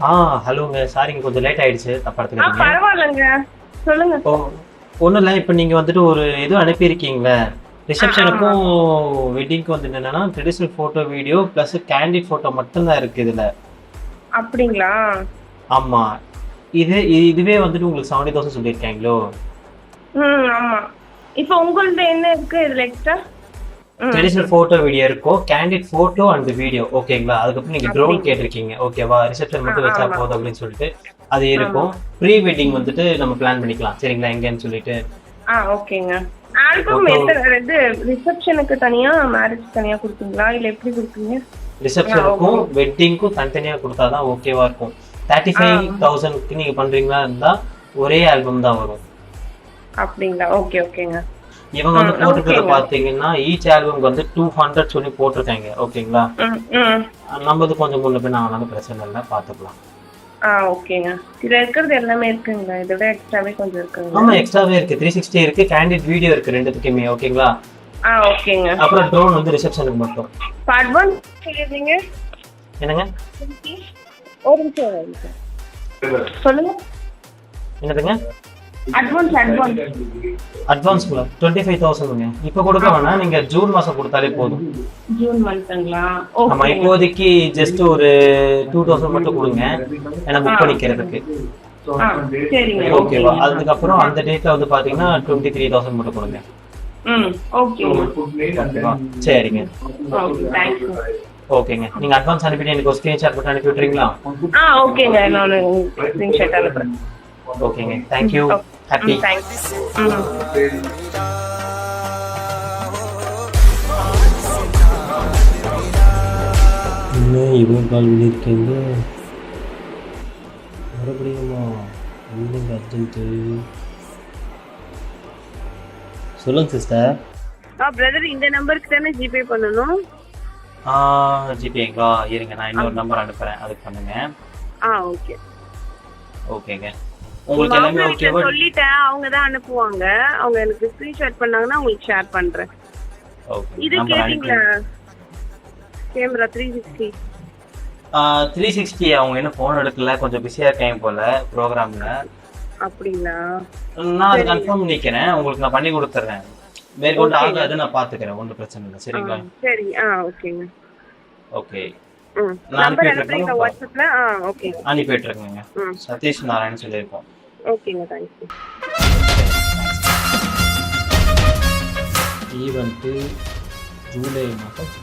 ஆ ஹலோங்க. சாரிங்க கொஞ்சம் லேட் ஆயிடுச்சு. தப்பா எடுத்துக்காதீங்க. பரவாயில்லங்க. சொல்லுங்க. ஓ ஒண்ணும் இல்ல. இப்ப நீங்க வந்துட்டு ஒரு இது அனுப்பியிருக்கீங்கல்ல. ஆமா. ரிசப்ஷனுக்கும் வெட்டிங்க்கும் வந்து என்னன்னா, traditional photo, video plus candid photo மட்டும் தான் இருக்கு இதுல. அப்படிங்களா? ஆமா. இதுவே வந்துட்டு உங்களுக்கு 70,000 சொல்லியிருக்காங்களோ? ஆமா. இப்போ உங்கள்ட்ட என்ன இருக்கு இதுல எக்ஸ்ட்ரா? ட்ரெடிஷனல் ஃபோட்டோ, வீடியோ இருக்கும். கேண்டிட் ஃபோட்டோ அண்ட் வீடியோ ஓகேங்களா? அதுக்கப்புறம் நீங்க ட்ரோன் அப்படிங்க. கேட்டிருக்கீங்க. ஓகேவா? ரிசப்ஷன் மட்டும் வச்சா ஆமா. போதும் அப்படின்னு சொல்லிட்டு அது ஆமா. இருக்கும். ப்ரீ வெட்டிங் வந்துட்டு நம்ம பிளான் பண்ணிக்கலாம். சரிங்களா? எங்கன்னு சொல்லிட்டு. ஓகேங்க. ஆல்பம் அப்போ இது ரிசப்ஷனுக்கு தனியா, மேரேஜ் தனியா குடுப்பீங்களா? இல்ல எப்படி குடுப்பீங்க? ரிசப்ஷனுக்கும் ஓகே. வெட்டிங்க்கும் தனித்தனியா கொடுத்தா தான் ஓகேவா இருக்கும். ஆ 35,000க்கு நீங்க பண்றீங்களா இருந்தா ஒரே ஆல்பம் தான் வரும். அப்படிங்களா? ஓகே, ஓகேங்க. இவங்க வந்து போட்டிருக்கிறத ஓகேங்க. பாத்தீங்கன்னா ஈச் ஆல்பம்க்கு வந்து 200 சொல்லி போட்டிருக்காங்க. ஓகேங்களா? ம், ம். நம்மது கொஞ்சம் முன்ன பின்ன ஆனாலும் பிரச்சனை இல்லை, பாத்துக்கலாம். ஓகேங்க. இதுல இருக்கிறது எல்லாமே இருக்குங்களா? இதை விட எக்ஸ்ட்ராவே கொஞ்சம் இருக்குங்களா? ஆமா எக்ஸ்ட்ராவே இருக்கு. 360 இருக்கு, கேண்டிட் வீடியோ இருக்கு ரெண்டுத்துக்குமே. ஓகேங்களா? ஓகேங்க. அப்புறம் ட்ரோன் வந்து ரிசப்ஷனுக்கு மட்டும். இப்போ அட்வான்ஸ் சொல்லிடுறீங்க. என்னங்க? ஒரு நிமிஷம், ஒரு நிமிஷம். சொல்லுங்க. என்னதுங்க? அட்வான்ஸ் அட்வான்ஸ்ங்களா? 25,000ங்க. இப்ப கொடுக்க வேணாம், நீங்க ஜூன் மாசம் கொடுத்தாலே போதும். ஜூன் மந்த்ங்களா? ஆமா ஓகே. இப்போதைக்கு ஜஸ்ட் ஒரு 2,000 மட்டும் கொடுங்க, ஏன்னா புக் பண்ணிக்கிறதுக்கு. சரிங்க. ஓகேவா? அதுக்கப்புறம் அந்த டேட்ல வந்து பாத்தீங்கன்னா 23,000 மட்டும் கொடுங்க. ஓகேங்க. ஓகேவா? சரிங்க. Okay, thank you. ஓகேங்க. நீங்க அட்வான்ஸ் அனுப்பிட்டு எனக்கு ஒரு ஸ்கிரீன்ஷாட் மட்டும் அனுப்பி விட்டுறீங்களா? ஓகேங்க. நான் ஸ்கிரீன்ஷாட் அனுப்புறேன். ஓகேங்க. தேங்க்யூ. ஹாப்பி. தேங்க்ஸ். என்ன இவ்வளோ கால் பண்ணியிருக்கீங்க மறுபடியுமா? இல்லைங்க அர்ஜென்ட்டு. சொல்லுங்க சிஸ்டர். பிரதர், இந்த நம்பருக்கு தானே ஜிபே பண்ணணும்? ஜிபேங்களா? இருங்க நான் இன்னொரு நம்பர் அனுப்புகிறேன், அதுக்கு பண்ணுங்க. ஓகே. ஓகேங்க. உங்களுக்கு எல்லாமே ஓகேவா? சொல்லிட்டேன், அவங்க தான் அனுப்புவாங்க. அவங்க எனக்கு ஸ்கிரீன்ஷாட் பண்ணாங்கன்னா உங்களுக்கு ஷேர் பண்றேன். ஓகே. இது நம்பர் கேட்டிங்களா? அனுப்பி கேமரா 360. 360 அவங்க இன்னும் ஃபோன் எடுக்கல, கொஞ்சம் பிஸியாக இருக்காங்க போல ப்ரோக்ராமில். அப்படிங்களா? நான் அது கன்ஃபார்ம் பண்ணிக்கிறேன், உங்களுக்கு நான் பண்ணி கொடுத்துட்றேன். மேற்கொண்டு ஆகாது, நான் பார்த்துக்கிறேன், ஒன்றும் பிரச்சனை இல்லை. சரிங்களா? சரி. ஓகேங்க. ஓகே. நான் நம்பர் அனுப்பிட்டு அனுப்புறீங்க வாட்ஸ்அப்ல? ஓகே. அனுப்பிட்டு இருக்கேங்க. சதீஷ் நாராயண் சொல்லியிருக்கோம். ஓகேங்க, தேங்க்யூ. ஈவெண்ட்டு ஜூலை மாதம்